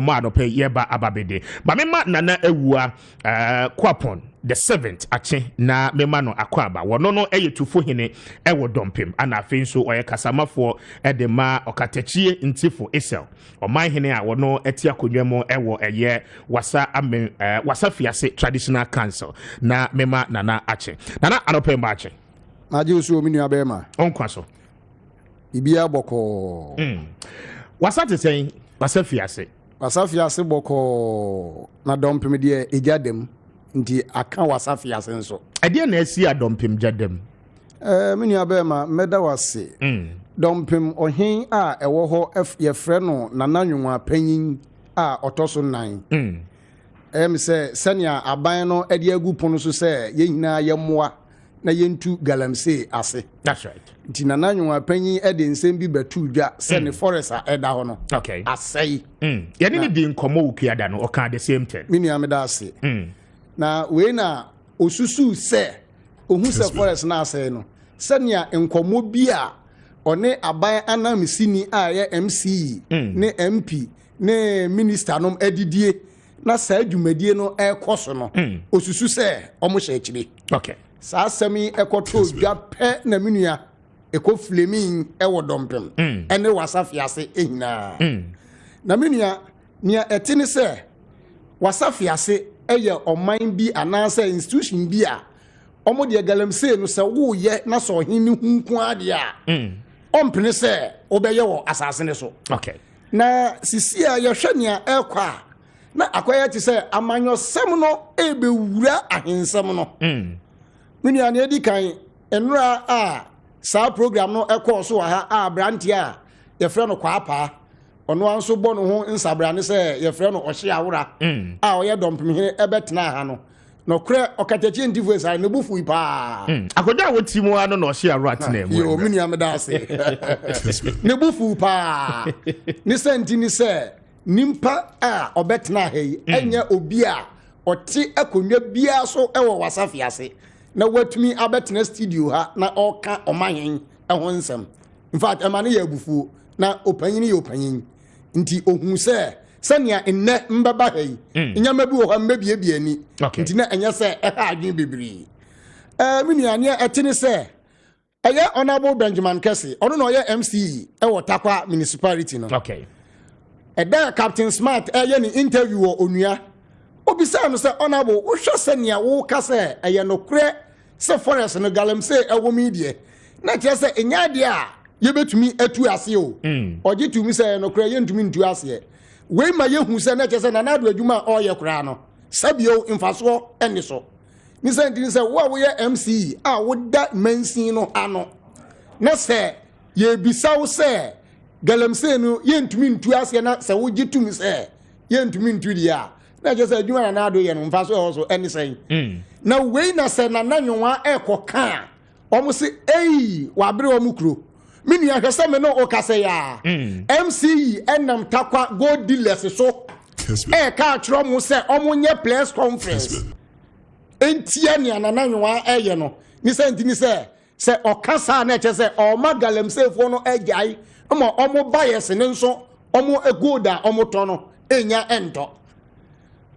ma no pay yeba ababede ba mema nana ewua kwapon the 7th ache na mema no akwaba wono no eyetufo hene ewo Dompem ana afi nso oye kasamafo de ma okatachie ntifo esel oman hene a wono eti akonwamo ewo eye wasa amen wasa fiase traditional council na mema nana ache nana anope mba ache aje osu ominu abema onkwa so ibia boko wasa te sen wasa fiase wasafiase boko na Dompem de ejadem nti aka wasafiase nso ade na asi a Dompem jadem menu abema meda wase Dompem ohen a ewo ho ye frɛ no nananwonwa panyin a otoso nan se senia aban no ade agu pono so se ye nyina ye moa na yentu galamsey ase. That's right. Nti nananwonwa panyin ede nsem bi batu dwa se ne forest a eda ho no. Okay. Asai. Ye ne di nkomo ukuada no oka the same thing. Menu ameda ase. Na we na osusu se ohun se forest na asai no. Senia nkomo bi a one aban anamsini a ye msey ne MP ne minister nom adidie na sa adwumadie no ekoso no osusu se omo hye akire. Okay. Sa sami ekoto dwa pe na menua eko fleming ewo Dompem ene wasafiase ehina na menua nia etini se wasafiase eye oman bi anansa institution bi a omo de galamsey no se wo ye na so hini hunku ade a ompene se obeye wo asase ne so. Okay. Na sisi a ye hwania ekwa na akwaya ti se amanyo sem no ebewura ahensem no mini an edi kan enura a sa program no ekọ ha a branti a ye frɛ no kwapa ono anso bɔ no ho nsabrane sɛ ye frɛ no ɔhye awura a ɔyɛ Dompem he ebetena ha no no kre okatachi ndifo sa ne bufu pa akoda woti mu ano no ɔhye awura tena mu yo mini ameda ase ne bufu pa ni senti ni sɛ nimpa a obetena ha yi enya obi a ɔte akonwa bia so ɛwɔ wasafiase na watumi abetena studio ha na oka omanyen ehon nsem in fact amane ya bufuo na opanyin ye opanyin nti ohun se sania enne mbaba hai nyama bi wo ha mbabie ani nti na enye se eha adwen bebiri miniane etene se eye honorable Benjamin Kessben ono no ye MC ewo Tarkwa municipality no. Okay. Eda Captain Smart eye ni interview wo onua obisa no se honorable wo hwe sania wo ka se eye no kre se forest no galamsey ewo media na kire se enya de a ye betumi atu ase o oje tumi se no kra ye ntumi ntu ase we ma ye hu se na kire se na nado adwuma o ye kra no sabio mfaso eni so ni se ndin se wo ye MC a wo da mansin no ano na se ye bisawo se galamsey no ye ntumi ntu ase na se wo je tumi se ye ntumi ntu dia na kire se adwuma na nado ye no mfaso ho so eni sen na we na se na nanwonwa ekoka omo se wa bere omo kuro mini ahwese me no okase ya MC enam Tarkwa gold dealers so ka atro mo se omo nye press conference entia ne nanwonwa eye no ni se ntini se okasa na eche se o magalamsey fo no agai omo bias ne nso omo egoda omo to no enya ento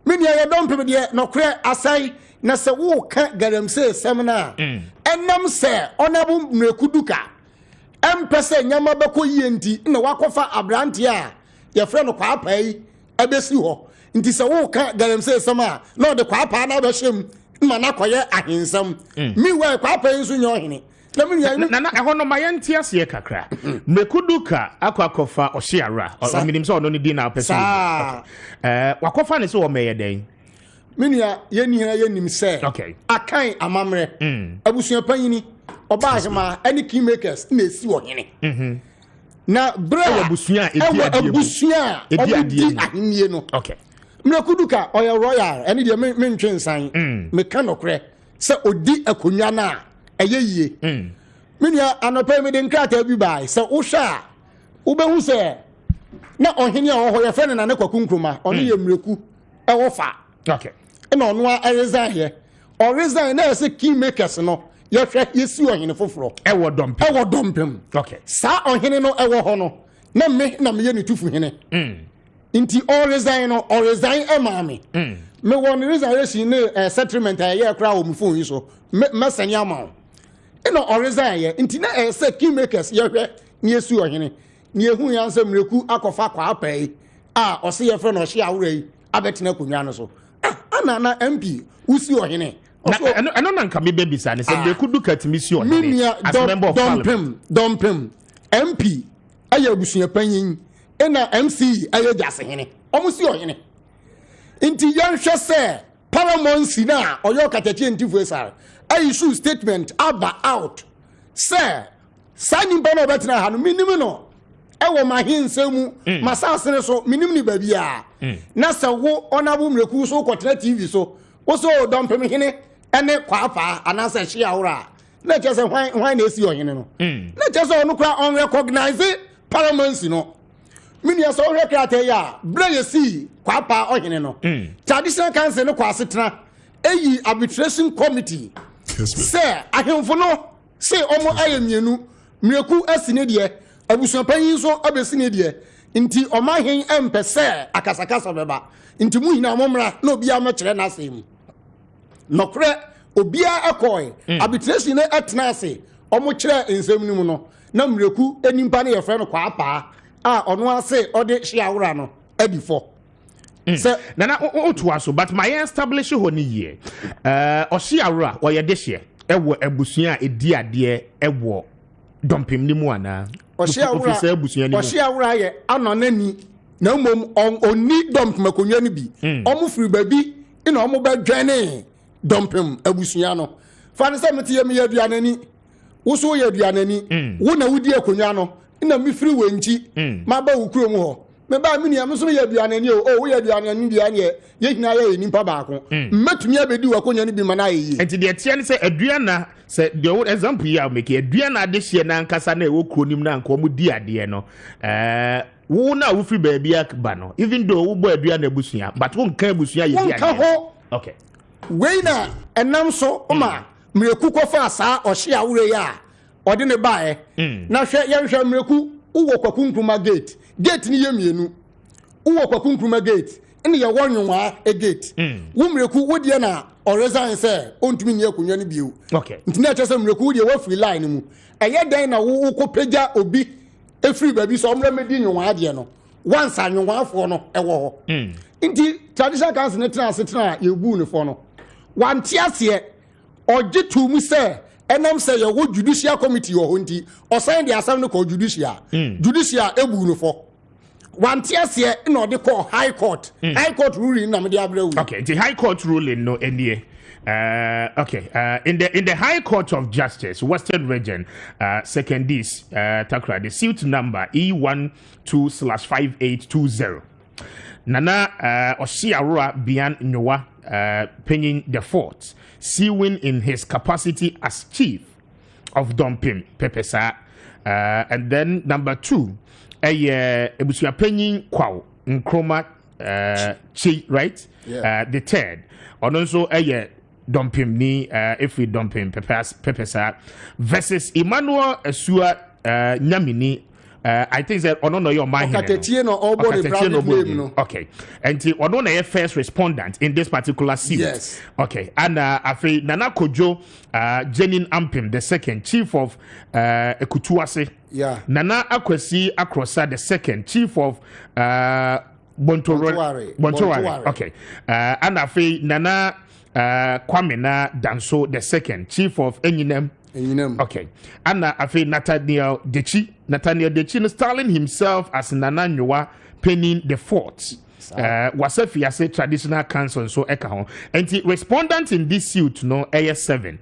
mini ya Dompem de no kre asai na se wo ka galamsey semna enam se onabu mrekuduka empese nyama beko yenti na wakofa abrante a ye frɛ no kwapa yi ebesi ho nti se wo ka galamsey sema na de kwapa na be hyem ma na koye ahensam mi we kwapa yi nso nyo hene na ɛhɔ no ma yɛnte aseɛ kakra mrekuduka akwakofa ɔhye awura ɔminim sɛ ɔno ne din na apɛsɛ wakofa ne sɛ wɔ mɛyɛ den minua yenihira yenim se akan amamre abusua panyini oba ahema any kingmakers na esi wo hene na bra abusua edi ahemie no mrekuduka oya royal ene de mentwe nsan me kanokre se odi akonwa na ayeye minua anopa me de nkrata bi bai se wo hwa wo behu se na ohene a ho ye fene na ne kwakunkruma ono ye mreku ewo fa ena ono a resign here or resign na se kingmakers no ye hwe yesi ohene foforo ewo Dompem sa ohene no ewo ho no na me ye ne tufu hene Inti all resign or resign emami. Me one resign ne settlement a year crowd mu phone so. Mesanya amount. No or resign ye. Inti na say key makers ye hwe nie su ohene. Nie hu yan say mreku akofa kwa apai. Ose ye friend no hye awure abetina kunwa no so. Na MP usi ohene. Eno na nka me baby sa ne say mreku du katimi si ohene as member of parliament. Dompem MP aya busua panyin ena msey aye jase hene omusi ohene inti yanhwe se paramount na oyo katatie ntifu esar ayi issue statement aba out se sani bana betina ha no minimum no ewo mahinsemu masasene so minimum ni babia na se wo onabu mreku so kwotena TV so wo so Dompem hene ene kwafa anasa hye awura na chese hwan na esi ohene no na chese onu kra on recognize paramount no mini aso rekrate ya breye si kwapa ohene no traditional council no kwasetena eyi arbitration committee say ahemfo no say omo ayemienu mreku asine de abusuapanyin so abesine de nti omahen empese akasakasa beba nti mu hina momra na obia mekere na asem nokre obia akoy arbitration na atena ase omo kire ensem nimu no na mreku enimpa na yefre no kwapa ono ase ode hye awura no adifo se nana otu aso but my establish ho ni ye ohye awura oye de hye ewo abusua edi ade ewo Dompem ni mu ana ohye awura ye anonani na mom oni Dompem akonwa ni bi omo firi babi ina omo badwane Dompem abusua no fa ne se metiye me yaduanani wo so yaduanani wo na wudi akonwa no ina mi free wenchi ma ba wukuro mu ho me ba mi nia me so yaduanani o wo yaduanani dia ne ye hina ye nimpa baako metumi abedi wakonya ni bi mana ye enti de tie ne se aduana se the old example ya make aduana de hye na nkasa na e wo kronim na nka omo di ade no wo na wo free baby akba no even though wo bo aduana abusua but wo nka abusua ye di ade okay we na enam so oma mreku kofa saa ohye awure ya ode ne bae na hwe ye hwe mreku uwo kwakunkruma gate ni ye mienu uwo kwakunkruma gate ene ye wonwa gate wo mreku wo de na oresign say ontumi ne akonwa ne biu okay ntina chese mreku wo de wa free line mu eye dan na wo kopeja obi e free baby so omre medi nwa ade no once anwa afo no ewo ho nti traditional council ne tena ye bu ne fo no wanti ase oje tu mu say enam say ye wo judicial committee wo honti o sign the assembly ko judicial ebu no fo wanti ase na ode call high court ruling na me de abrawu okay the high court ruling no endie in the High Court of Justice, Western Region, Secondis, Tarkwa, the suit number E12/5820. Nana Oshiarua Bian Nyowa penning the fourth, suing in his capacity as chief of Dompem Pepease, and then number 2, Ebusia penning Kwao Nkroma Chi, right? Yeah. The third, and also Dompem ni if we Dompem Pepease versus Emmanuel Esua Nyamini. I think that ono no your mind. Okay. And ono na first respondent in this particular suit. Yes. Okay. And afi Nana Kojo Jenin Ampem, the second chief of Ekutuase. Yeah. Nana Akwesi Akrosa, the second chief of Bontorare. Okay. And afi Nana Kwamena Danso, the second chief of Enyinem. Okay. And afi Nathaniel Dechi styling himself as Nana Nyowa penning the fourth. Wasafiase traditional council so eka and the respondent in this suit no AS7.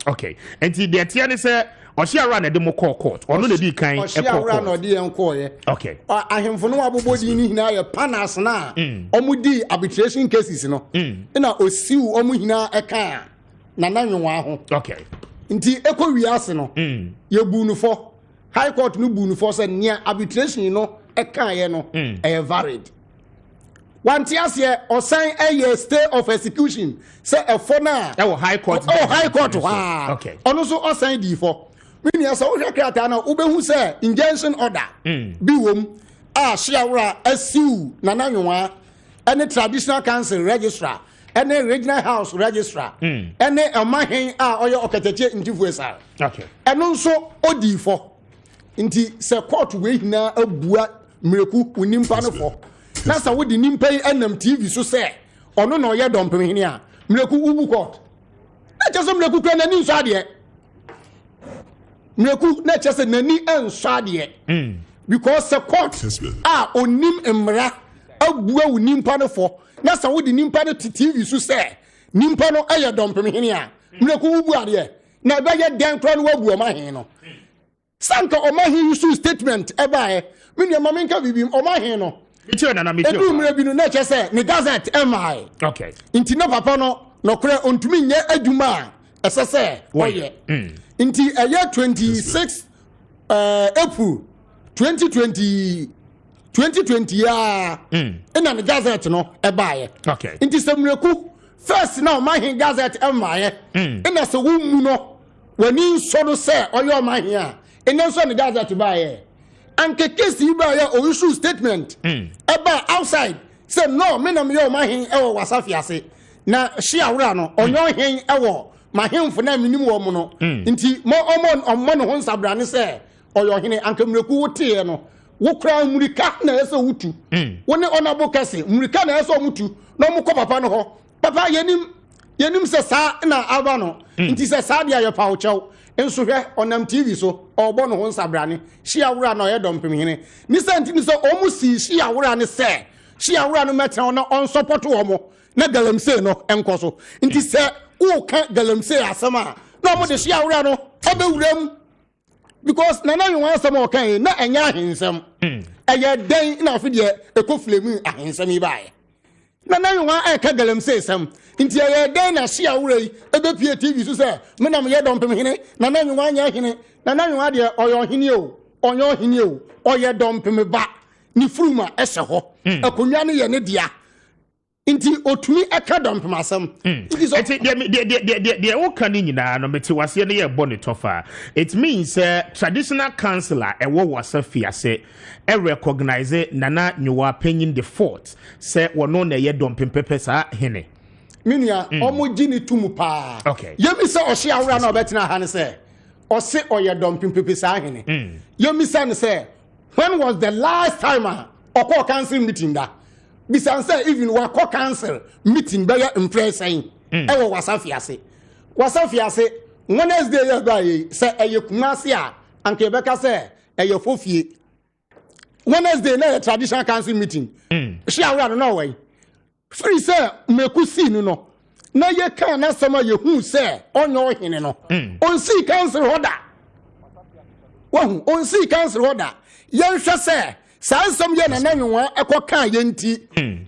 Okay. And the tiane say Oshiara na demo court or no dey kan Oshiara no dey enko ye. Okay. Ahemfo no abobodi ni hina ye panas na omudi arbitration cases no. Na osiu omu hina eka Nana Nyowa ho. Okay. Nti eko wiase no ye bu no for High Court no bu no for say near arbitration no eka ye no valid. Wanti ase osan a stay of execution say e for na High Court okay ono so osan di for mini asa wo hwekata na ubehu say injunction order bi wom Shiawra SU Nana Yuma any traditional council registrar any regional house registrar any a mahin or your okatache in Tifuesa. Okay. And also odi for inti se court we na abua mreku unim pano for. Na sa wo di nimpai NMTV so say ono no ye Dompem hini a mreku ubu court. Na just mreku kra nani nso ade. Mreku na just nani enso ade. Because the court onim emra abua unim pano for. Na sa wo di nimpa no TV so say nimpa no aye Dompem hini a mreku ubu ade. Na ba ye den kra no wabu o mahin no. Sanka o mahin issue statement eba e. Me ne mamenka bibim o mahin no. Edu mrebinu na che say ni gazette MI. Okay. Inti na papa no kore ontumi nye adwuma ese say oye. Inti eye 26 April 2020 ya ina ni gazette no ebaye. Okay. Inti semreku first na mahin gazette MI ina se wumu no wani so no say oye mahin a ina so ni gazette baye. Anke kesi ba ya o issue statement eba outside say no me na me yo mahin ewo wasafiase na Shiawra no onyo hen ewo mahemfo na minim wo mo no nti mo ommo no ho nsabrane say oyo hene anke mreku wote no wo kra murika na ese wutu woni onabo kese murika na ese omutu na mo ko papa no ho papa yenim se sa na aba no nti se sa dia yo pa wo chew enso hwe onam TV so ogbo no ho nsabrane Shiawra no ye Dompem hene ni senti ni so omu si Shiawra ne se Shiawra no metre on support wo mo na galamsey no enkoso nti se wo ka galamsey asama na mo de Shiawra no obewuram because nana you wan asama o kan na enya ahensem eye den na afi de ekoflemu ahensem ibae nana you wan eka galamsey sam nti eye den na Shiawra yi ebepie TV so se me na me ye Dompem hene nana you wan nya hene nana you wan de oyo hene o oye Dompem ba ni furuma ese ho akonwa ne ye ne dia inti otumi eka Dompem asem the o kan nyina no meti wase ne ye bɔ ne tofa it means traditional councillor ewo wasafiase recognize nana nyuwa penyin the fort say wono na ye Dompem Pepease hene minia omo gini tumu pa okay yemi se Shiawra na obetina ha ne se ose oye Dompem Pepease hene yemi se ne se when was the last time okọ council meeting da bisan say even wakọ council meeting be impressing ewo wasafiase Wednesday ya ba yi say eye kumase a anke beka say eye fofie Wednesday na traditional council meeting Shiawra no way free say meku si no na ye kan na sama ye hu say onyo hene no on si council order on si council order yen hwe say sansam ye na nanwa ekoka ye nti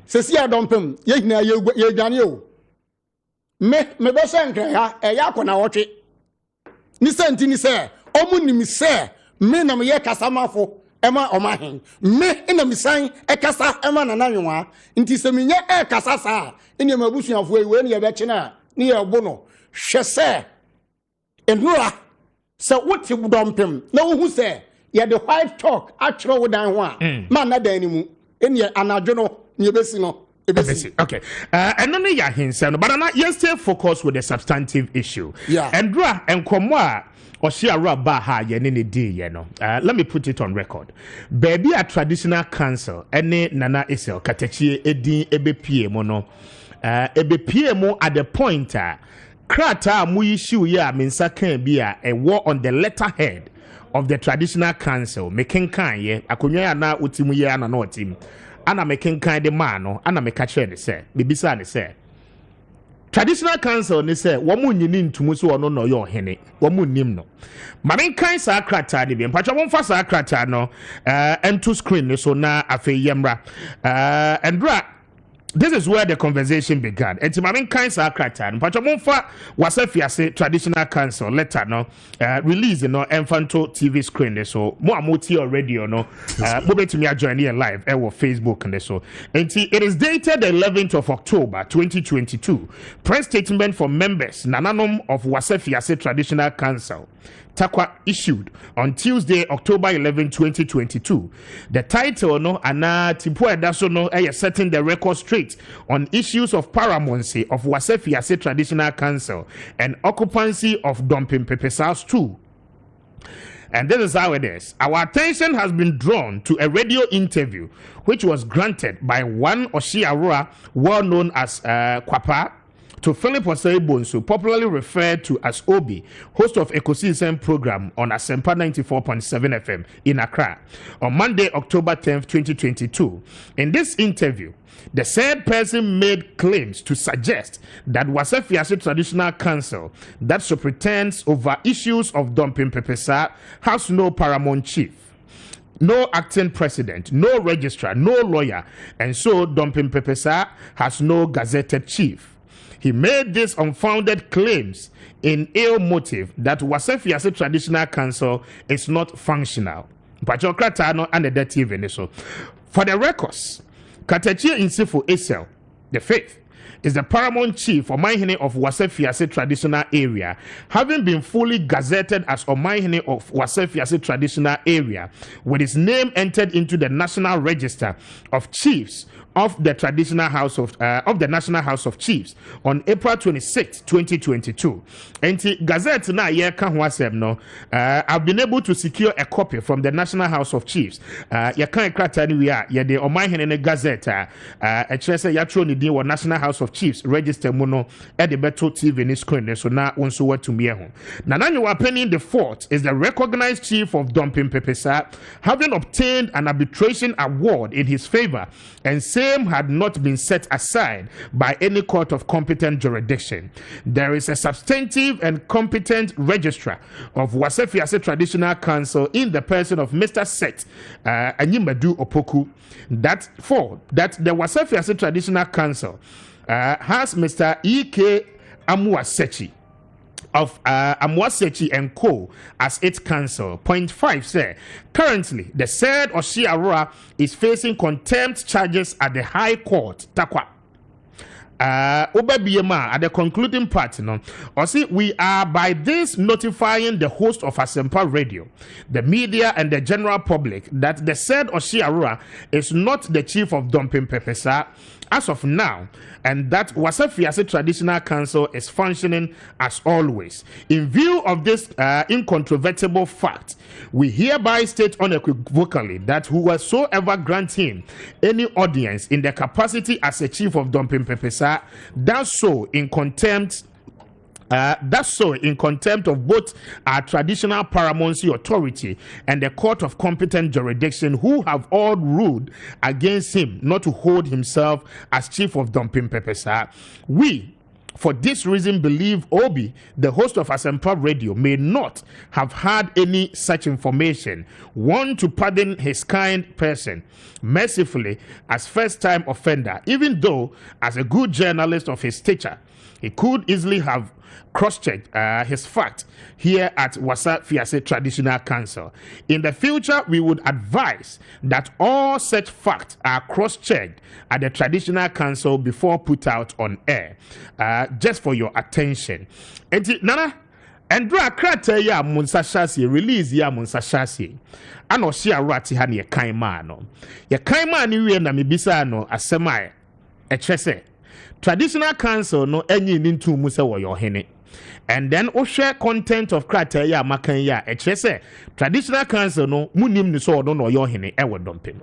sesi ya Dompem ye hina ye dwane o me be shankra ha eya akona wotwe ni senti ni say omunim say me na me ye kasamafo ema omahen me ina misan ekasa ema na nanwa nti se menye ekasa sa ene mabusuafo we ne ye be kina ne ye bo no hwe say enura se wote Dompem na wo hu say ye the white talk actually wo dan ho a man na dan ni mu ene anadwo no ne besi no ebesi okay and no ya hensem no but na you stay focused with the substantive issue and dra enkomo a Shiawra ba ha ye ne di ye no let me put it on record baby a traditional council ene nana isel katachie edin ebepie mo no ebepie mo at the point krata mu issue ye a mensa kan bi a ewo on the letterhead of the traditional council making kan ye akonwa ya na otimu ye ana na otim ana making kan de man no ana meka kire ne se bibisa ne se traditional council ne se wo mu nyini ntumu so ono no yo hene wo mu nim no mamen kan sa krata de bi mpacho mo mfa sa krata no ento screen ne so na afi yemra andra this is where the conversation began. And to my kind of cratan, but wasafiase traditional council letter no release no Infanto TV screen so more multi or radio no mobile to me join here live our Facebook and so. And it is dated the 11th of October 2022. Press statement for members Nananom of Wasafiase Traditional Council. Tarkwa issued on Tuesday, October 11, 2022. The title no ana tipo edaso no setting the record straight on issues of paramountcy of Wasefiase Traditional Council and occupancy of Dompem Pepease House 2. And this is how it is. Our attention has been drawn to a radio interview which was granted by one Oshiarua, well known as Kwapa, to Philip Osei-Bonsu, popularly referred to as Obi, host of Ecosystem program on Asempa 94.7 FM in Accra, on Monday, October 10th, 2022. In this interview, the said person made claims to suggest that Wasefiase Traditional Council that superintends over issues of Dompem Pepease has no paramount chief, no acting president, no registrar, no lawyer, and so Dompem Pepease has no gazetted chief. He made these unfounded claims in ill motive that Wasefiase Traditional Council is not functional. For the records, Katechi Insifo Esel, the faith, is the paramount chief Omanhene of Wasefiase Traditional Area, having been fully gazetted as Omanhene of Wasefiase Traditional Area, with his name entered into the National Register of Chiefs of the Traditional House of the National House of Chiefs on April 26, 2022. And the Gazette na ye ka ho asem no, I've been able to secure a copy from the National House of Chiefs. Ye kan krata ni wi a ye de Omanhene ne Gazette e kire se ya tro ni din wo National House of Chiefs register mu no e de beto TV ni screen ne so na wonso watumi e ho. Na nanyo Penny the fourth is the recognized chief of Dompem Pepease, having obtained an arbitration award in his favor, and same had not been set aside by any court of competent jurisdiction. There is a substantive and competent registrar of Wasefiase Traditional Council in the person of Mr. Set Anyimadu Opoku, that the Wasefiase Traditional Council has Mr. E.K. Amuasechi of Amuasechi and Co. as its counsel. Point 5 say, currently the said Oshiarua is facing contempt charges at the High Court, Tarkwa. At the concluding part, or see, we are by this notifying the host of Asempa Radio, the media, and the general public that the said Oshiarua is not the chief of Dompem Pepease as of now, and that Wasefiase Traditional Council is functioning as always. In view of this incontrovertible fact, we hereby state unequivocally that whosoever grants him any audience in the capacity as a chief of Dompem Pepease does so in contempt of both our traditional paramountcy authority and the court of competent jurisdiction, who have all ruled against him not to hold himself as chief of Dompem Pepease. We, for this reason, believe Obi, the host of Asempa Radio, may not have had any such information. One, to pardon his kind person mercifully as first-time offender, even though as a good journalist of his stature, he could easily have cross-checked his fact here at Wasefiase Traditional Council. In the future, we would advise that all such facts are cross-checked at the Traditional Council before put out on air. Just for your attention. Nana, and draw a crater ya Munsashasi, release ya Munsashasi. And Oshiarua ti hani ye kaimano. Ye kaimani we na mibisano asemai echese. Traditional Council no enyi nintu musa wo yo hene. And then share content of crater ya makan ya echese. Traditional Council no munim ni so no yo hene e wo Dompem.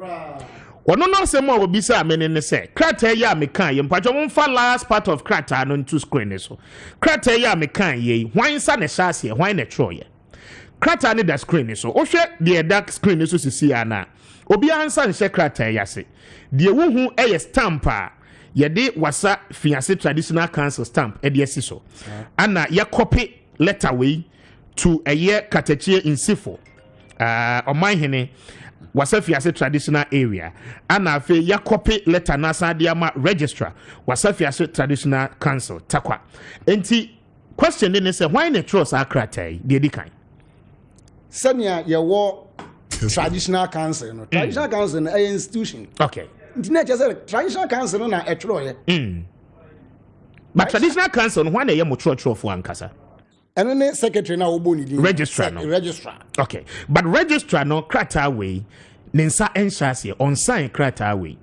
Ono no se mo obisa amene ne se krater ya mekan ye mpacho mfa last part of krater no into screen so krater ya mekan ye hwan sa ne hyase hwan ne tro ye krater ne da screen so o hwe the dark screen so sisi ana obi ansa nhe krater ya se de wuhu eye stamp a ye de Wasefiase Traditional Council stamp e de asi so ana ye copy letter way to a year Katechi Insifo Omanhene Wasefiase Traditional Area, and afe ya copy letter nasa diama registrar Wasefiase Traditional Council Tarkwa. Enti question ni say why ne trust akratai de dikan senya ye wo Traditional Council no Traditional Council na institution. Okay, nti na say Traditional Council no na etro ye but Traditional Council no why na ye mo tro for ankasa And then secretary now oboni registrar no. Registrar. Okay. But registrar no krata way ninsa enshase on sign krata way.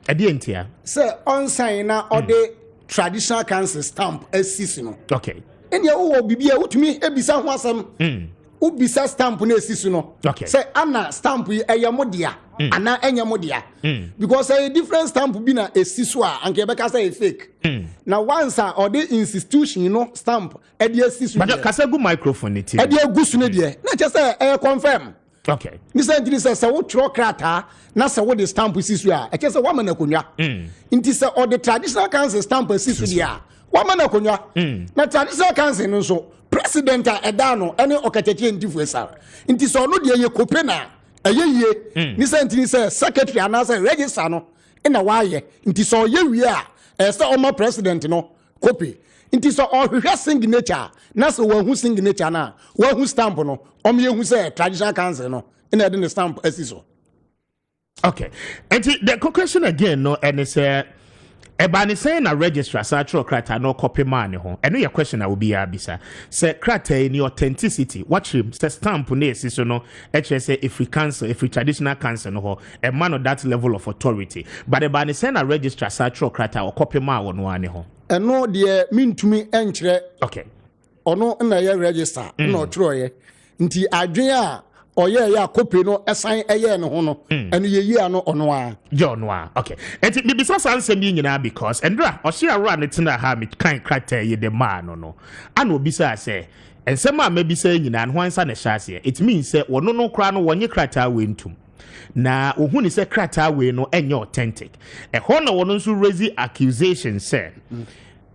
Edientia. Sir, on sign na or the traditional council stamp as no. Okay. And ya wo bibia utumi ebisa ho asam. Ubisa stamp na esisu no. Okay. Say ana stamp yi eyamodia ana enyamodia. Because a different stamp bi na esisu a anke beka say fake. Now once or the institution you know stamp e dey esisu. But kasa gu microphone it. E dey gusu ne dey. Na just say confirm. Okay. Nisa ntini say wo tro krata na say wo the stamp esisu a. E just say wa na konwa. Nti say or the traditional council stamp esisu dia. Wa na konwa. Na traditional council no so president edano ene okacheche ndifu esa nti so no de ye kopena ayeye ni se ntini se secretary anasa register no ina waye nti so ye wi a esa oma president no copy nti so ohwehwe signature na so wahu signature na wahu stamp no om ye hu se traditional council no ina de the stamp asiso. Okay, and the question again no and say Ebani saying a registrar satro krata no copy man ho. And your question I will be abisa. Say krata in authenticity. Watch him. Say stamp ne so no. Say if we cancel, if we traditional cancel no ho. A man of that level of authority. But ebani saying a registrar satro krata or copy man on one ho. And no dear mean to me entry. Okay. Or no na register. No troye. Nti adwea or yeah copy no assign no hono and ye no onwa John wa okay and the business answer me nyina because endra o share run it na ha me kan krata ye the man no and obi say and some ma be say nyina no ansa na hyase it means say wono no kra no wonye krata we ntum na ohun ni say krata we no enye authentic e ho na wono nso raise accusation say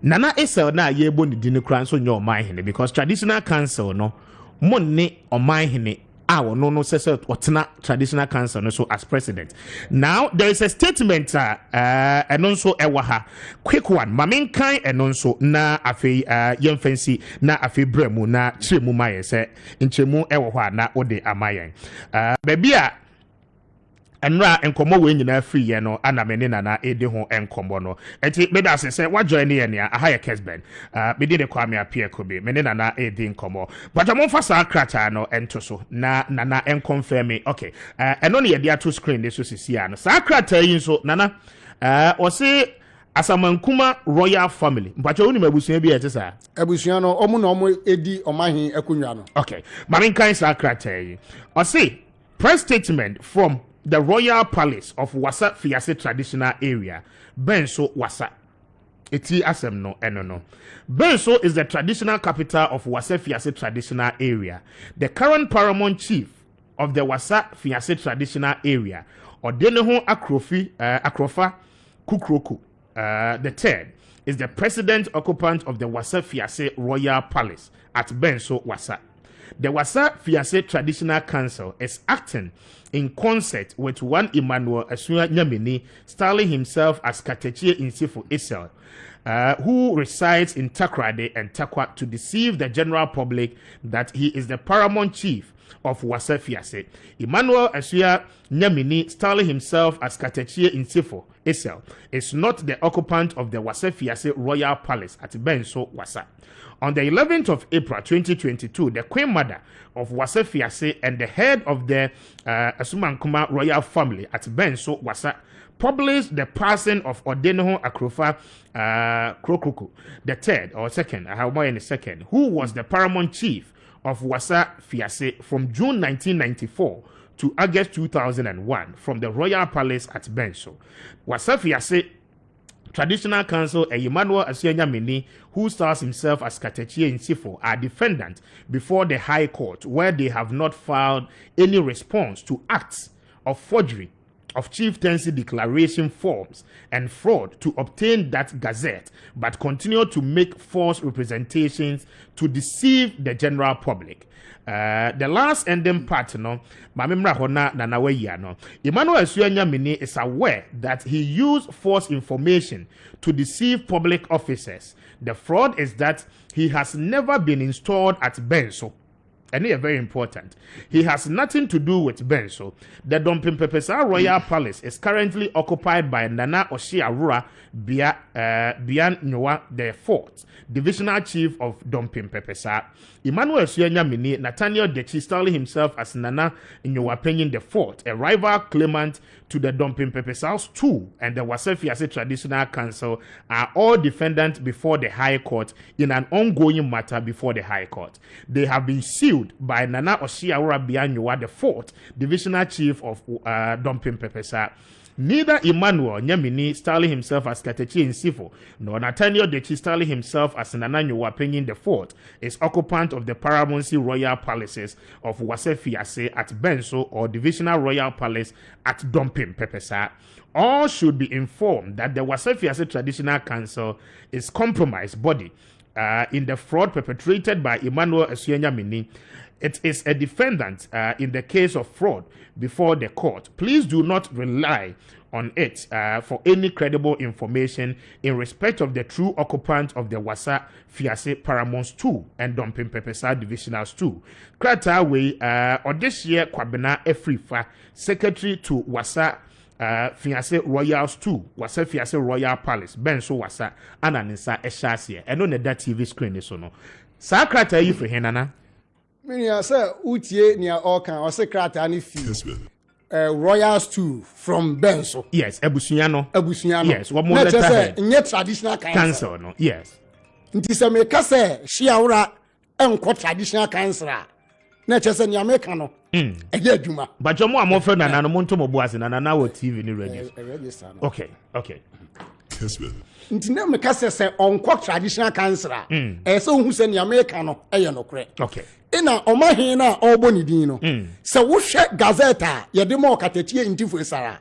nana esel na ye bo ni din kra nso nye oman hene because traditional council no monne oman hene no says whatna traditional council no so as president. Now there is a statement and also ewaha quick one maminkai and also na afi yemfensi na afi bremu na chemu maye se nchemu ewaha na ode amayen baby enra enkomo we nyina free ye no ana mene na ede ho enkomo no enti me da se wa join ne ne aha ye Kessben me di de kwa me apia kobe mene na ede enkomo but am fa sa krata no ento so na enconfirm okay eno ne ye dia to screen de so sisia no sa krata yi so nana o se Asamankuma royal family mpacho uni mabusua bi ete sa abusua no omu na omu edi omahin akunwa no okay maminkan sa krata yi o se press statement from the Royal Palace of Wasa Fiase Traditional Area, Benso Wasa. Eti asem no enono. Benso is the traditional capital of Wasa Fiase Traditional Area. The current paramount chief of the Wasa Fiase Traditional Area, Odeneho Akrofa Kukroku, the third, is the president occupant of the Wasa Fiase Royal Palace at Benso Wasa. The Wasa Fiase Traditional Council is acting in concert with one Emmanuel Asua Nyamini, styling himself as Katechie Insifo Isel, who resides in Takrade and Tarkwa to deceive the general public that he is the paramount chief of Wasa Fiase. Emmanuel Asua Nyamini, styling himself as Katechie Insifo Isel, is not the occupant of the Wasa Fiase Royal Palace at Benso Wasa. On the 11th of April 2022, the Queen Mother of Wasa Fiase and the head of the Asumankuma royal family at Benso Wasa published the passing of Odeneho Akrofa Krokoko, the third or second, I have more in a second, who was the paramount chief of Wasa Fiase from June 1994 to August 2001 from the royal palace at Benso. Wasa Fiase Traditional Council Emmanuel Asua Nyamini, who styles himself as Katechie Insifo, are defendant before the High Court, where they have not filed any response to acts of forgery of chieftaincy declaration forms and fraud to obtain that gazette, but continue to make false representations to deceive the general public. The last ending part, no, Mamimra Hona Nanaweya, no, Emmanuel Asua Nyamini is aware that he used false information to deceive public officers. The fraud is that he has never been installed at Benso. and they are very important. He has nothing to do with Benso. The Dompem Pepease Gal Royal Palace is currently occupied by Nana Oshiarura Bian Nyowa the Fourth, Divisional Chief of Dompem Pepease Gal. Emmanuel Suenyamini, Nathaniel Dechi styling himself as Nana Nyowa Penyin the Fourth, a rival claimant to the Dompem Pepease Gal II and the Wasefiase Traditional Council are all defendants before the High Court in an ongoing matter before the High Court. They have been sued by Nana Oshiarura Bian Nyowa the Fourth, Divisional Chief of Dompem Pepease Gal. Neither Emmanuel Nyamini styling himself as Katechi Nsifo, nor Nathaniel Dechi styling himself as Nana Nyowa Penyin the Fourth is occupant of the Paramountcy Royal Palaces of Wasefiase at Benso or Divisional Royal Palace at Dompem Pepease Gal. All should be informed that the Wasefiase Traditional Council is compromised body in the fraud perpetrated by Emmanuel Esuenyamini. It is a defendant in the case of fraud before the court. Please do not rely on it for any credible information in respect of the true occupant of the Wasa Fiase Paramounts 2 and Dompem Pepease Gal Divisionals 2. Krata Way, Odeshie Kwabena Efrifa, Secretary to Wasa Fiase Royals 2, Wasa Fiase Royal Palace, Benso Wasa, Ananisa Eshasie, and on that TV screen is no. Sa krata yi for henana. Meaning, sir, Utie near Orkan or Secretary Fee. Royals 2 from Benso. Yes, Ebusiano. Yes, what more letter? Yet traditional council. No, yes. Ntisa me kase Shiaura enko traditional council. Na chese ni Americano. Eye adwuma. But your mom offer na no monto mo boase na na wo TV ni radio. Okay. Kessben. Ntina me kase se onko traditional council. So hu se ni Americano eye no kre. Okay. Ina omahin na oboni din no. Se wo hwe gazeta ye de mo katachie ntifo sara.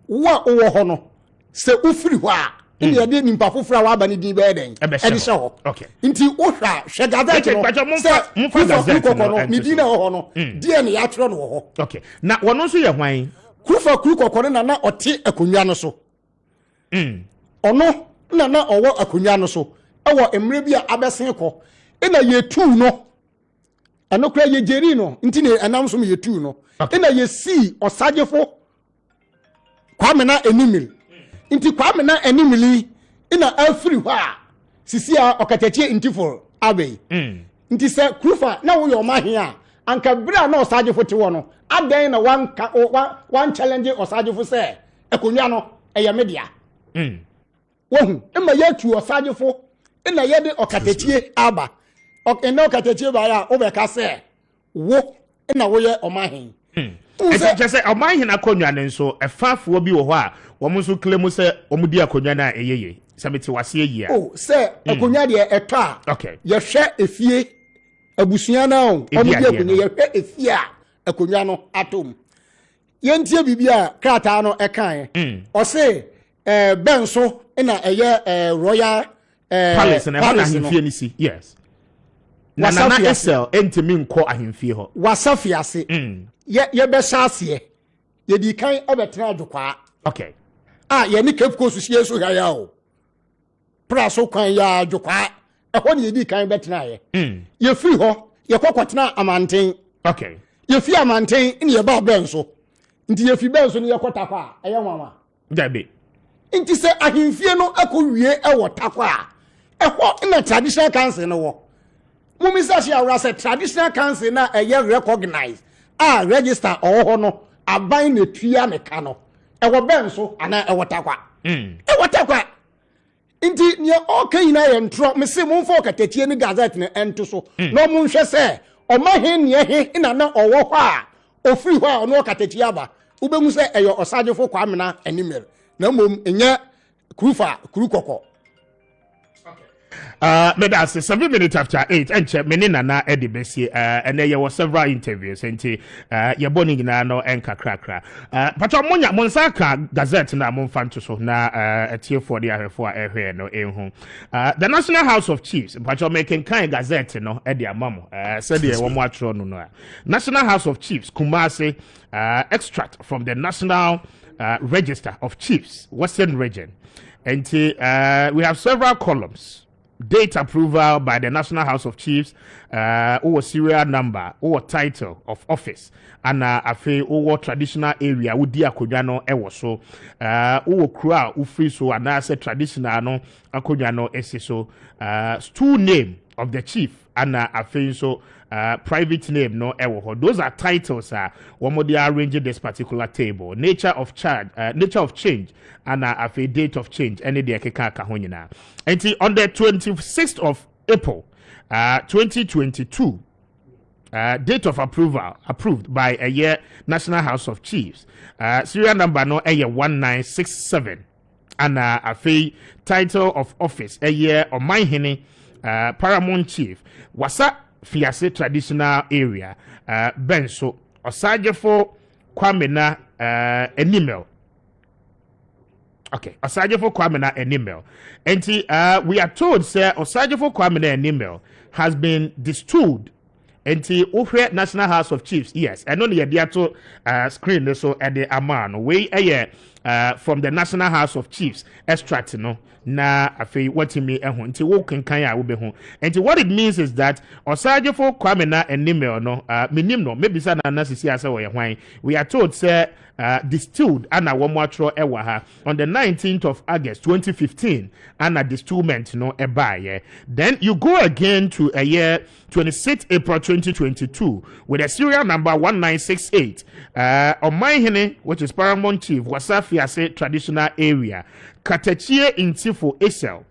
Wo wo ho no. Se ufiri ho a ina de nimpa fofora wa ba ni din be den. E de se ho. Okay. Nti wo hwa hwe gazeta no. Se mfa gazeta no ni din na ho no. Die ne ya tro no ho. Okay. Na wono so ye hwan? Kufa kuru kokoro na ote akonwa no so. Ono na owo akonwa no so. Ewo emre bi a abesen ko. Ina ye tu no. Anokra ye jeri no nti ne anam so ye tu no ina ye si osagefo kwamena enimil nti kwamena enimili ina afri ho a sisi a okatachie ntifo abe nti se krufa na wo yo mahen a anka bra na osagefo te wo no adan na one challenge osagefo se ekonwa no eye media wohu ima ye tu osagefo ina ye de okatachie aba eno katachie ba ya obeka se wo na wo ye omahin se omahin akonwa ne nso efafo bi wo ho a wo mo so claim se omudi akonwa na eyeye se meti wase yi a se akonwa de eto a okay ye hwe efie abusua na o omudi akonwa ye hwe efie a akonwa no atom ye ntie bibia krata no ekan o se benso na eye royal palace na ahemfie ni si yes Nana Esel entimi nko ahemfie ho Wasafiase ye be shaase ye di kan obetra adwokwa okay ye ni Cape Coast sie so ya o praso kwan ya adwokwa ho ne ye di kan betra ye free ho ye kokotena amanten okay ye fi amanten ne ye ba benso nti ye fi benso ne ye kotakwa eye nwanwa dabe nti se ahemfie no akowie ewo takwa ho na traditional council no wo Mumisa Shiaura said traditional council na recognize register ho no aban na tua meka no ewo benso ana ewo takwa ewo takwa nti ne okay na ye ntro me se mo mfo katachie ni gazette ne ento so no mo nhwe se o mahen ne he na na owo ho a ofiri ho a ono katachie aba ubemu se eyo osagefo kwamena animal na mom enye kufa kurukoko maybe as 7 minutes after 8 and check many nana Eddie Bessie and there were several interviews and your boning na no enka krakra but omonya monsaka gazette na monfanto so na etie for the ahefo ehwe no ehun the National House of Chiefs but you're making kind gazette no Eddie amamo said the one more no National House of Chiefs Kumasi extract from the National Register of Chiefs Western Region and we have several columns date approval by the National House of Chiefs, or serial number, or title of office, and afe or traditional area, would dia kojano ewoso, or crowd, ufri so, and I said traditional no, akojano esiso, stool name of the chief, and afe so. Private name no ewo. Those are titles one more they arranging this particular table. Nature of charge, nature of change, and a date of change. Any day keka kahonyina. And on the 26th of April, 2022, date of approval approved by a year National House of Chiefs. Serial number no a year 1967, and a title of office a year or my henny Paramount Chief. Wasa Fiase traditional area, Benso, Osajefo Kwamena Enimel. Okay, Osajefo Kwamena Enimel. And we are told, sir, Osajefo Kwamena Enimel has been distilled into Ohre National House of Chiefs. Yes, and only a diato screen so at the Aman, way from the National House of Chiefs, extract no. Na afi watimi ehun nti wo kenkan ya wo be ho nti what it means is that osajefo kwamena enimel no minim no maybe sa na sisi ase wo ye hwan we are told say distilled ana wo mwatro ewa ha on the 19th of August 2015 ana distillment no ebaye. Then you go again to a year 26th April 2022 with a serial number 1968 on my hene which is Paramount Chief Wasafiase traditional area Katachie Intifo Esel.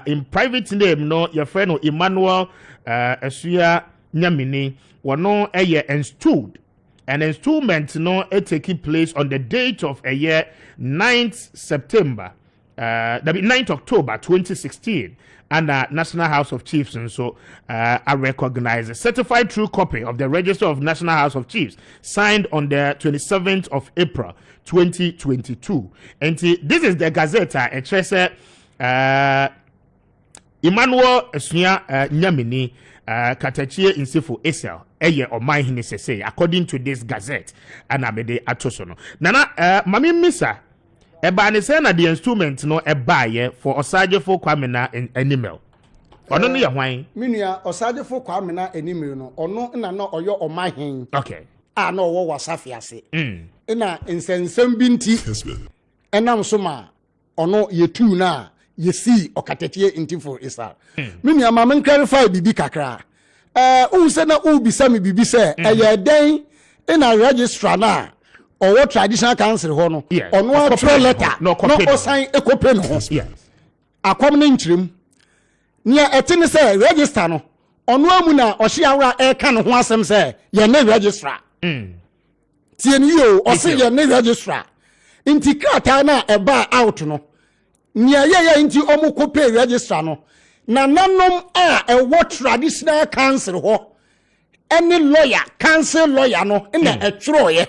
In private name, no, your friend Emmanuel Esuya Nyamini, wano a year installed. An installment no taking place on the date of a year 9th September, 9th October 2016. And National House of Chiefs, and so I recognize a certified true copy of the Register of National House of Chiefs signed on the 27th of April 2022. And this is the Gazette. It says Emmanuel Esuya Nyamini Katachie Insifo Esel eye or my say according to this Gazette and abede atosono. Nana Mami Misa. Eba ne say na the instrument no eba for Osajefo Kwamena Enimel. Ono no ye hwan? Minua Osajefo Kwamena Enimel no ono na no oyo omahen. Okay. A no wo wasafiase. Ina nsensem binti. Kessben. Enam so ma ono yetu na yesi okatachie intifo isa. Minua ma men clarify bibi kakra. Unse na ubisa mi bibi se eye den ina registrar na or what traditional council hono on one letter no sign a copy no yes a common trim near a tin say register no on one muna or she ara air can ho asem say your name registrar TNU or say your name registrar inti krata na e ba out no near ya inti omu copy registrar no na nanom a what traditional council ho any lawyer council lawyer no in a troye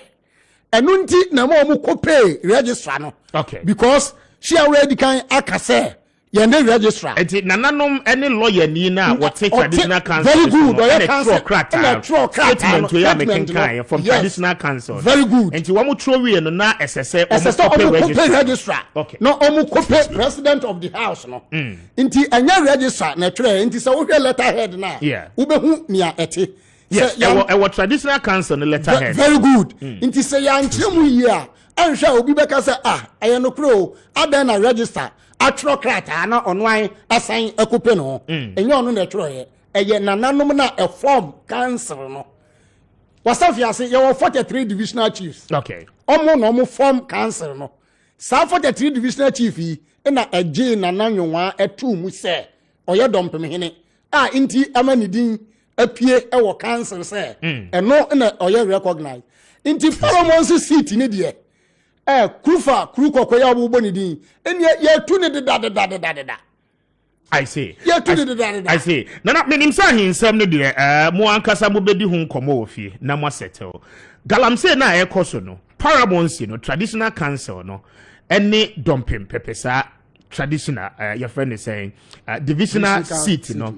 enunti na mo copy registrar no okay because she already can akase your name registrar enti nananom any lawyer ni na what take traditional council very good or statement to ya making kind from traditional council very good enti wo mo tro we no na SSS copy registrar okay no omu copy president of the house no enti anya registrar na tire enti se wo letter head na wo be hu nia ete. Yes, our traditional council letterhead. Very good. Inti say ya nchemu here. Ansha obi beka say aye no kro adan na register atrocrat na online assign ekope no. Enye onu na tro ye. Eye nananom na a form council no. Wasafia say you 43 divisional chiefs. Okay. Omo no omo form council no. Sa 43 divisional chief yi na eje nananwa etu mu say oye dompem hene. Inti amanidin apie ewo council say eno na oye recognize inti Paramount seat ni de kruko ya wo boni din eni ya tu ne da I see ya tu ne da I see na menim sa hinsam ne de mo ankasa mo bedi hu nkomo ofie na mo settle galamse na ekoso no Paramount no traditional council no any Dompem Pepease traditional your friend is saying divisional seat no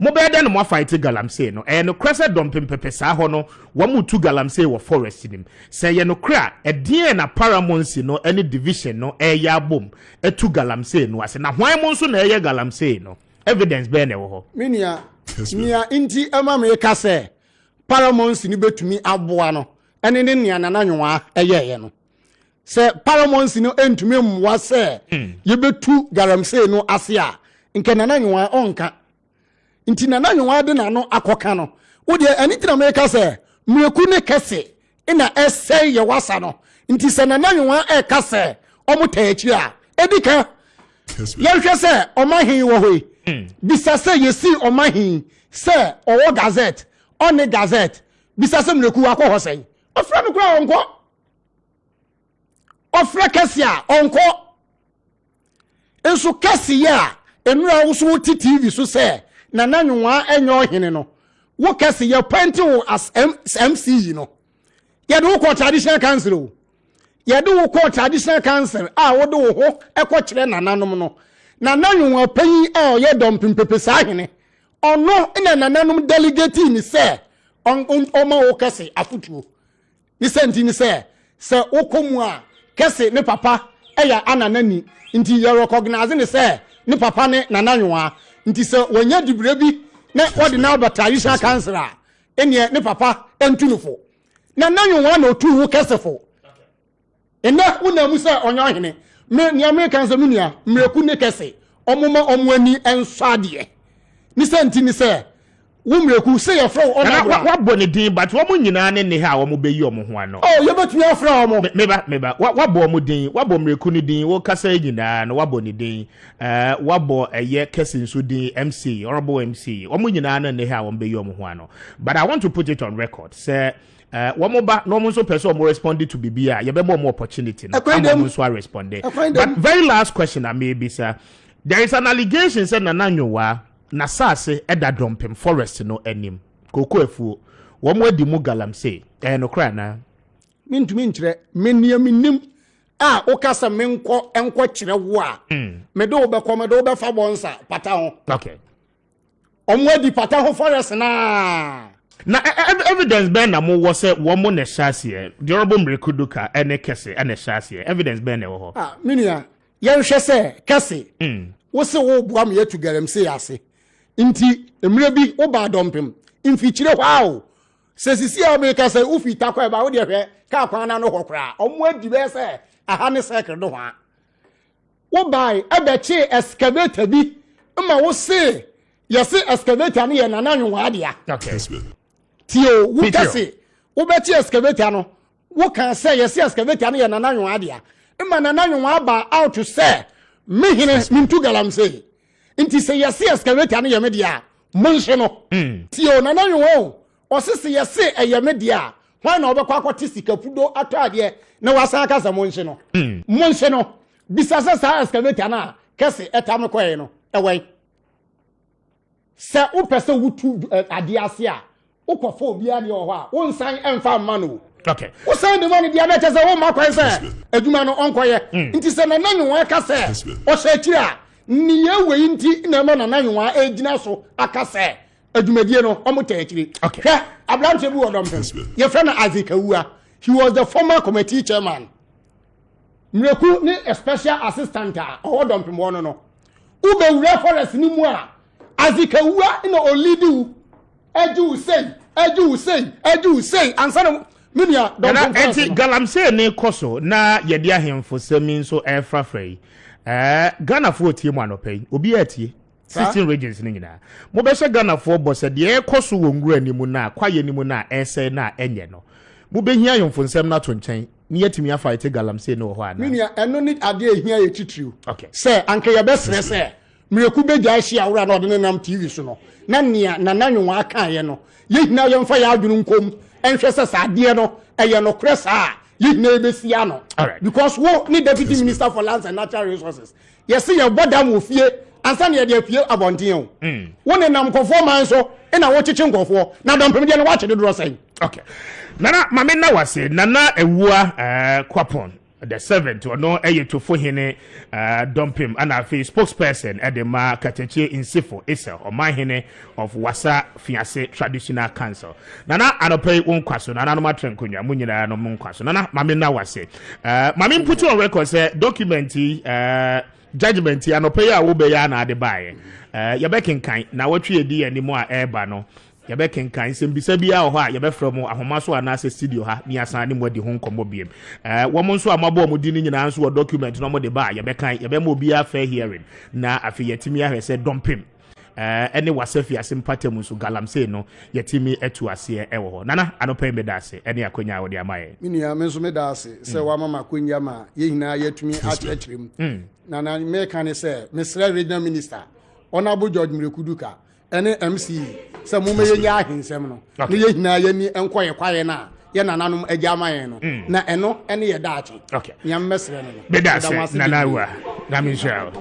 mo be den mo fight galamsey no no krese Dompem Pepease ho no wo mu tu galamsey wo forest nim se ye no kra edien na paramonsi no any division no ya bom etu galamsey no ase na hwan mo nso na ye galamsey no evidence be na wo ho minia inti ama me ka se paramonsi ni betumi aboa no ene ne nia na nwa ye no se paramonsi no entumi mwa se ye betu galamsey no ase a nke na nwa onka nti na nwa de na no akoka no wo de aniti na me ka se mreku ne kese ina ese ye wasa no nti se na nwa ka se omuta echi a edika ye hwe se omahin wo hoi bisa se yesi omahin se owo gazette on gazette bisa se mreku akọ hosen ofra me kura onko ofra kese a onko enso kese ya enura wo so ti TV so se na nanwa enyo hene no wo kese ye penti wo as msey no ye do ko traditional council o ye do ko traditional council a wo do ho ekọ kire nananom no na nanwa panyi a ye Dompem Pepease ahene ono ina nananom delegate ni se ma wo kese afutuo ni senti ni se wokomu a kese ne papa eya ananani nti ye recognize ni se ne papa ne nanwa nti se wanya dibure bi na wode na traditional council a ene ne papa entunufo na nanwa na otu wo kesefo ena una musa onyo hene me ni american so munia mreku ne kese omuma omwani ensade ni senti ni se wo mreku se ye fro ona wa boni din but wo nyina ne ha wo mo beyi omo ho ano oh ye betu ye fro omo meba wa bo mo din wa bo mreku ni din wo kasa nyina no wa boni din wa bo eye Kessben so din msey honorable msey wo nyina ne ha wo beyi omo ho ano but I want to put it on record say one more no one so person more responded to BBA. You be more opportunity. No, I'm so responded. But very last question, I maybe sir, there is an allegation said Nananywa na sase eda Dompem forest no enim. Koko efu. One more di mu galamsey. No cry na. Mintu mintre minim. Ah, okasa menko enko kire wo a. Me do be fa bonsa pata ho. Okay. Omwe di pata ho forest na. Na evidence ben na mo was one mo na shase durable mrekuduka ene kese ene shase evidence ben na wo ho ah minia ye hwe se kese wo se wo bua me yetu galamsey ase nti emre bi wo ba Dompem mfichire hwao se sisi a me kase wo fita kwa ba wo de hwe ka kwan na no hokra omo adi be se aha ne secret do hwa wo bai abechi excavator bi ma wo se yesi excavator ne ye nananwa adea okay tio wo kase wo beti excavator no wo kan say yes excavator no ye nananwa adea ma nananwa ba out to say me hine mintu galamsey nti say yes excavator no ye me dia monhye no tio nananwa o sese yes eye me dia hwan na obekwa akwoti sikapudo atade na wasan kasa monhye no bisa sa excavator na kase etam koye no ewen se wo pese wutu ade ase a ukofo obia ne ho a wo nsan emfa ma no okay wo san de money dia na chese wo makwan se aduma no onkoye nti se na nanwa ka se o se kira ni ye we nti na ma na nanwa ejina so aka se adumadie no omuta akiri okay hwe ablamche bu Dompem ye friend Isaac Awua he was the former committee chairman mreku ni a special assistant o Dompem wono no ube wura forest ni mu a Isaac Awua ina olidu eju say ansana minia Dompem enti galamsey ne koso na yede ahemfo sami so efrafrei Ghana for tie mu anopai obi atie 16 regions ni nyina mo be hye Ghana for boss de koso wo ngura ni mu na kwaye ni mu na ese na enye no mo be hia ahemfo nsem na to nchen ni yatimi afa ite galamsey no ho ana minia eno ni ade ehia ye titiriu okay say anke ye be sere say mreku be gya hia awura na ode nam TV so no na nia na nanwa aka ye no ye hina ye mfa ya adwunu nkom enhwe se saade no eye no kresa ye hina ebesia no because wo ni deputy minister for lands and natural resources yes ye bodam wo fie ansa na ye de fie abonten o wo ne nam kofo man so ina wo chichi nkofo na Dompem de no wa chede dro sen okay nana mame na wase nana ewua kwapon the 7th or no to for hene Dompem and a face spokesperson at the ma Kateche in Sifo Isel or my hene of Wasa Fiancé Traditional Council. Nana anope won kwaso nana no matren konya munyina no mon kwaso nana mame na wase mame put on record say document judgment anope ya wo be ya na ade bae ye be kenkan na watwe edi animo a eba no ye be kenkan sem bisa bia ho a ye be from ahoma so ana se studio ha mi asan ne mo di ho nkomo biem wo mo nso amabo mo di ni nyina nso document no mo de ba ye be kan ye be mo bia fair hearing na afi yetimi ahwese Dompem any wasafi asimpatem nso galamsey no yetimi etu ase ewo ho nana anopa me dase any akonya wo de amaye minia me nso me dase se wa mama konya ma ye hina yetumi akyerem nana me kan se Mr. Regional Minister Honorable George Mrekuduka ene msey se mo me yenya ahensem no ne ye hina ye ni enkoye kwaye na ye nananom agya amaye no na eno ene ye daachi okay nyam mesre no me dase nana wa na me share